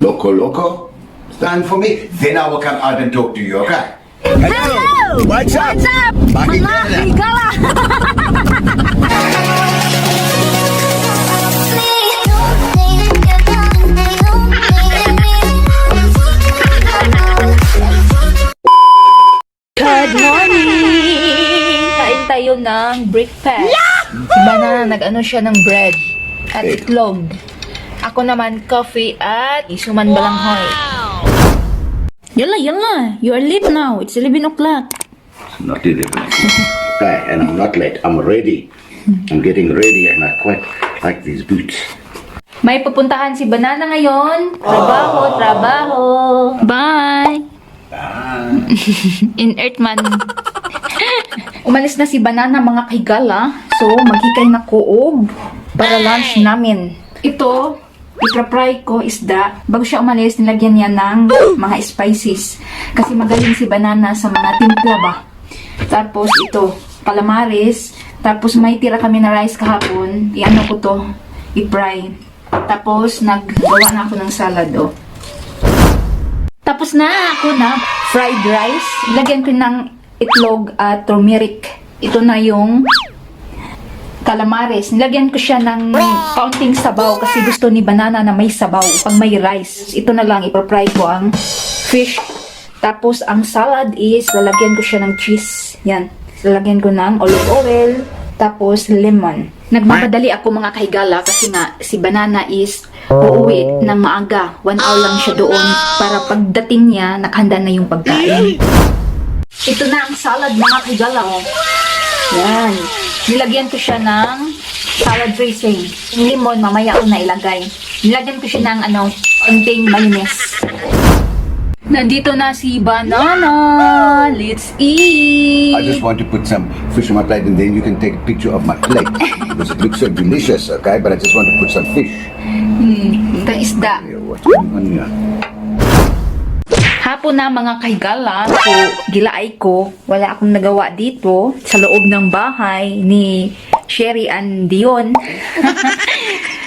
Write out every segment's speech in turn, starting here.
Loco, loco. Stand for me. Then I will come out and talk to you, okay? Hello! What's up? What's up? Bakit Mga ka na? higala! Good morning! Kain tayo ng breakfast. Si Banana, nag-ano siya ng bread at itlog. Ako naman, coffee at isuman balanghoy. Yalla, yalla. You are late now. It's 11 o'clock. Not 11. Okay, and I'm not late. I'm ready. I'm getting ready and I quite like these boots. May pupuntahan si Banana ngayon. Trabaho, trabaho. Bye! In Earthman. Umalis na si Banana mga kahigala. So, maghikay na kuog para lunch namin. Ito, ipra-fry ko isda. Bago siya umalis, nilagyan niya ng mga spices. Kasi magaling si Banana sa mga timpla ba. Tapos ito, calamares. Tapos may tira kami na rice kahapon. Iano ko to, i-fry. Tapos naggawa na ako ng salad, oh. Tapos na ako na fried rice. Lagyan ko ng itlog at turmeric. Ito na yung calamares. Nilagyan ko siya ng kaunting sabaw kasi gusto ni Banana na may sabaw pag may rice. Ito na lang, ipapry ko ang fish. Tapos ang salad is lalagyan ko siya ng cheese. Yan. Lalagyan ko ng olive oil. Tapos lemon. Nagmamadali ako mga kahigala kasi nga si Banana is uuwi ng maaga. 1 hour lang siya doon para pagdating niya, nakahanda na yung pagkain. Ito na ang salad mga kahigala. Oh. Yan. Nilagyan ko siya ng salad dressing. Yung lemon, mamaya ko na ilagay. Nilagyan ko siya ng konting mayonnaise. Nandito na si Banana. Let's eat. I just want to put some fish on my plate and then you can take a picture of my plate. Because it looks so delicious, okay? But I just want to put some fish. Ito isda. Here, what's going on here? Hapon na mga kahigala, so gilaay ko, wala akong nagawa dito sa loob ng bahay ni Sherry and Dion.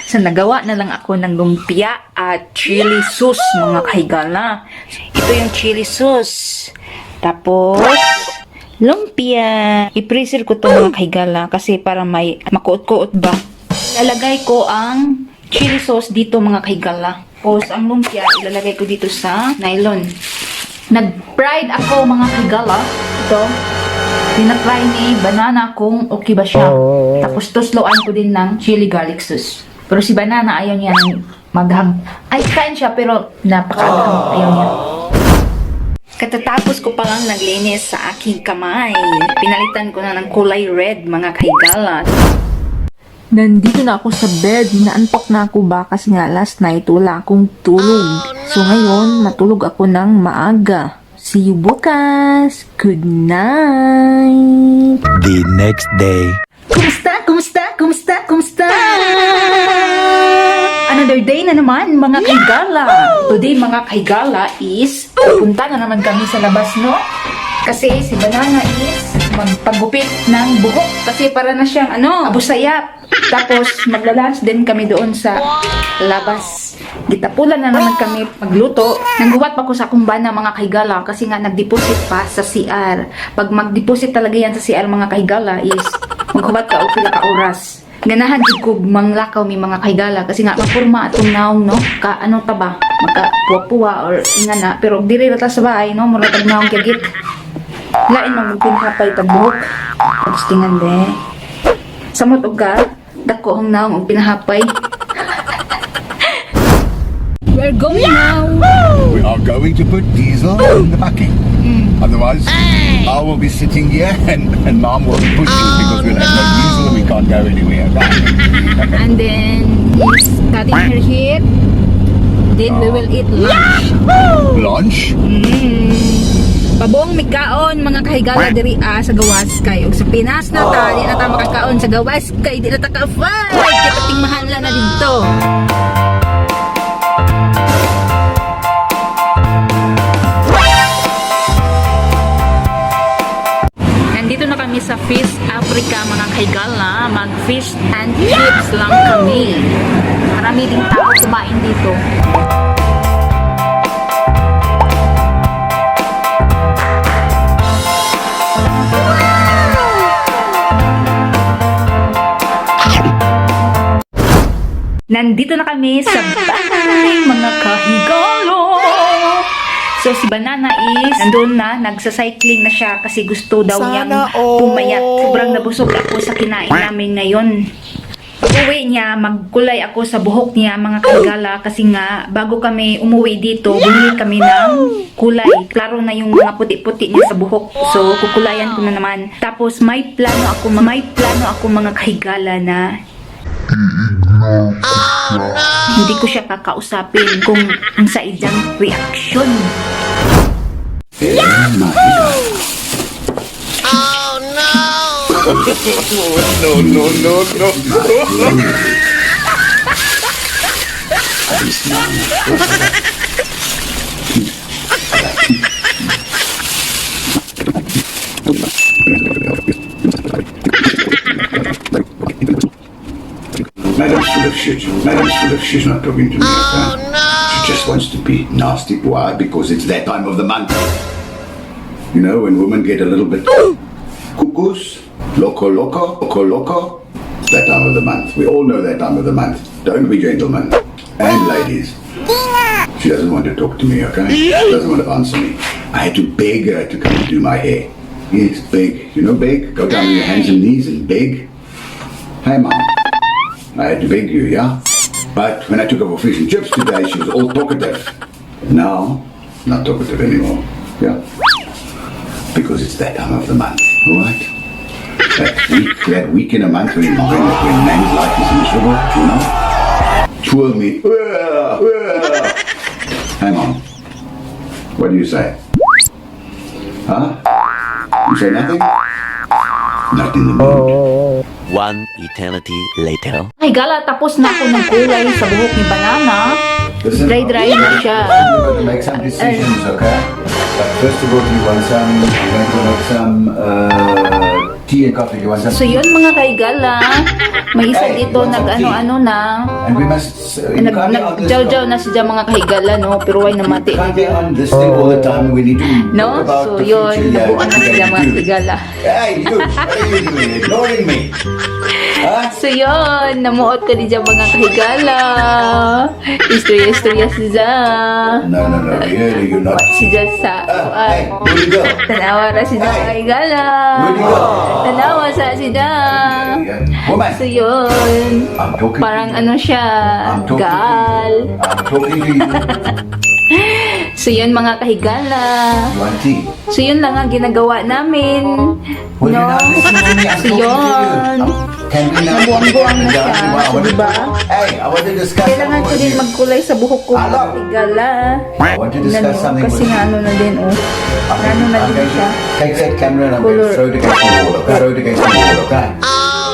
So nagawa na lang ako ng lumpia at chili sauce mga kahigala. Ito yung chili sauce. Tapos lumpia. I-freezer ko to mga kahigala kasi para may makuot-kuot ba. Ilalagay ko ang chili sauce dito mga kahigala. Tapos ang lumpia ilalagay ko dito sa nylon. Nag-fried ako mga kahigala. Ito. Pinag-fry ni Banana kung okay ba siya. Tapos tusloan ko din ng chili garlic sauce. Pero si Banana ayaw niya maghang. Ay, kain siya pero napakaghang. Ayaw niya. Katatapos ko palang naglinis sa aking kamay. Pinalitan ko na ng kulay red mga kahigala. Nandito na ako sa bed. Naantok na ako ba kasi nga last night wala akong tulog. So ngayon matulog ako ng maaga. See you bukas. Good night. The next day. Kumusta? Kumusta? Kumusta? Kumusta? Another day na naman, mga kahigala. Today, mga kahigala is pupunta na naman kami sa labas, no? Kasi si Banana is magpagupit ng buhok. Kasi para na siyang, abusayap. Tapos, maglalunch din kami doon sa labas. Gitapulan na naman kami magluto. Nangguwat pa ko sa kumbana mga kahigala kasi nga nagdeposit pa sa CR. Pag magdeposit talaga yan sa CR mga kahigala is maghuwat ka o pila ka oras. Ganahan jud ko manglakaw mi mga kahigala kasi nga mapurma atong naong no ka ta ba magka-puwa-puwa or ingana pero diri ra ta sa bahay no mura tag naong kagit. Lain mang pinhapay tag buhok. Tapos tingan de. Samot og ka dako ang naong og pinahapay. We're going now. We are going to put diesel in the bucket. Otherwise, I will be sitting here and Mom will be pushing because we'll have no diesel and we can't go anywhere. And then he's cutting her hair. Then we will eat lunch. Lunch? Pabong mikaon mga kahigala diri sa gawas kay ug sa Pinas na ta di na ta makakaon sa gawas kay di na ta ka-fight kay pating mahala na didto. Nandito na kami sa Fish Africa mga kahigala, mag fish and chips lang kami. Marami ding tao kumain dito. Nandito na kami sa bahay, mga kahigalo. So si Banana is nandun na, nagsa-cycling na siya kasi gusto daw niyang pumayat. Sobrang nabusog ako sa kinain namin ngayon. Pag-uwi niya, magkulay ako sa buhok niya, mga kahigala, kasi nga bago kami umuwi dito, bumili kami ng kulay. Klaro na yung mga puti-puti niya sa buhok. So kukulayan ko na naman. Tapos may plano ako mga kahigala na hindi ko siya kakausapin kung ang sa iyang reaksyon. Madam's full of shit. Madam's full of shit, not talking to me. She just wants to be nasty. Why? Because it's that time of the month. You know, when women get a little bit cuckoos, loco, it's that time of the month. We all know that time of the month. Don't we, gentlemen and ladies? She doesn't want to talk to me, okay? She doesn't want to answer me. I had to beg her to come and do my hair. Yes, beg. You know, beg? Go down on your hands and knees and beg. Hey, Mom. I had to beg you, yeah? But when I took her for fish and chips today, she was all talkative. Now, not talkative anymore, yeah? Because it's that time of the month, alright? That week in a month when man's life is miserable, you know? Twirl me. Hey, Mom. What do you say? Huh? You say nothing? Not in the mood. One eternity later. Ay gala, tapos na ako ng kulay sa buhok ni Banana. Dry na siya. You're going to make some decisions, okay? But first of all, you want some, I'm going to make some tea and coffee. You want some? So yun mga kaigala, may isa dito nag-ano-ano na. And we must, you can't be on this Nag-jaw-jaw na siya mga kaigala, no? Pero why namati can't na be siya. on this thing all the time. We need to No? talk about So the yun, future. Yeah, nabuan na what sila we're mga going to do. kaigala. Hey, you, what are you doing? Ignoring me? Huh? So yun, namuot ko din dyan mga kahigala. Istorya-istorya siya. No, really, you're not. Si dyan sa Hey, where'd you go? tanawa ra si dyan Hey. kahigala. Where'd you go? Tanawa sa si dyan. Woman, So yun, I'm talking parang to you. ano siya, I'm talking gal. to you. I'm talking to you. So yun mga kahigala. You want tea? So yun lang ang ginagawa namin. Well, No? you're not listening to me. I'm So talking yun. to you. Can we now? Nabuang-buang na siya. I want to- Diba? Hey, I want to discuss Kailangan ko something din with you. magkulay sa buhok ko mga Hello? kahigala. I want to discuss something Kasi with you. nga ano na din, oh. Ano na I'm din going siya. to take that camera and I'm going Color. to throw it against the wall, okay? Throw it against the wall, okay?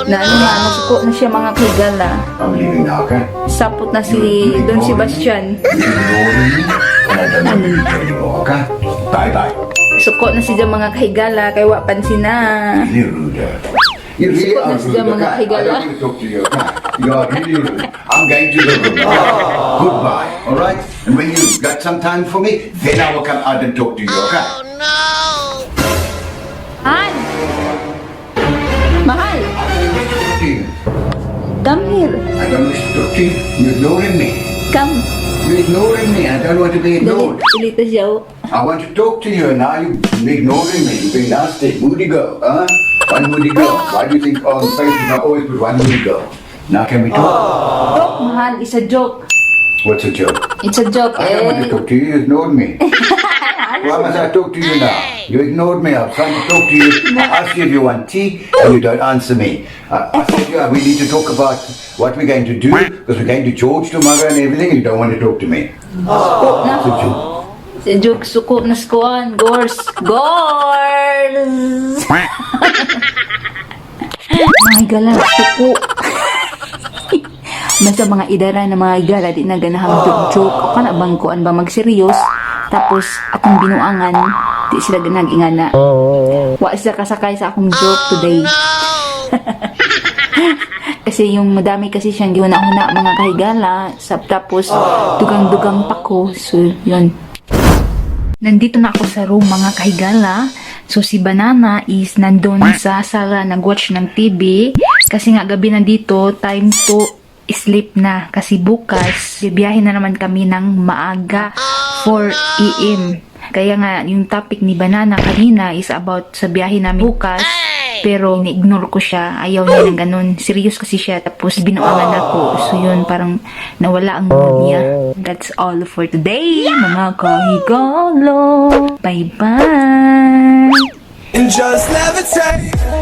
Na ano na, nasuko na siya mga kahigala. I'm leaving now, okay? Sapot na si You're Don ignoring Sebastian. me. You're ignoring me, and I don't want to be here anymore, okay? Bye-bye. Suko na siya mga kahigala, kay wa pansin na. Really rude. You really Sikot na are sila rude, mga okay? I higala. don't want to talk to you, okay? You are really rude. I'm going to the room, okay? Goodbye, all right? And when you've got some time for me, then I will come out and talk to you, okay? Han! Mahal! Talk to you. Come here. I don't wish to talk to you. You're ignoring me. Come. You're ignoring me. I don't want to be ignored. Ilita siya, oh. I want to talk to you, and now you're ignoring me. You're being nasty. Moody girl, huh? One moody girl. Why do you think on Facebook I always put one moody girl? Now can we talk? Joke, mahal. It's a joke. What's a joke? It's a joke, I don't want to eh. talk to you. You ignored me. Why must I talk to you now? You ignored me. I was trying to talk to you. I asked you if you want tea, and you don't answer me. I said, yeah, we need to talk about what we're going to do, because we're going to George tomorrow and everything, and you don't want to talk to me. Suko na. It's a joke. It's a joke. Suko na skuan. Gors. Gors! Mga igala, suko. Basta mga idara na mga igala, di na ganahang joke-joke. O ka na bang kuan ba magseryos? Tapos, akong binuangan, di sila ganag-ingana. Wa sila kasakay sa akong joke today. Kasi yung madami kasi siyang giuna-una mga kahigala. Tapos, dugang-dugang pa ko. So, yun. Nandito na ako sa room mga kahigala. So si Banana is nandun sa sala nag-watch ng TV. Kasi nga gabi nandito, time to mag-sleep na kasi bukas bibiyahin na naman kami ng maaga 4 AM. Kaya nga yung topic ni Banana kanina is about sa biyahe namin bukas. Pero ni-ignore ko siya. Ayaw niya ng ganun. Serious kasi siya. Tapos binuangan ako. So yun, parang nawala ang mood niya. That's all for today, mga kahigala. Bye-bye! And just levitate.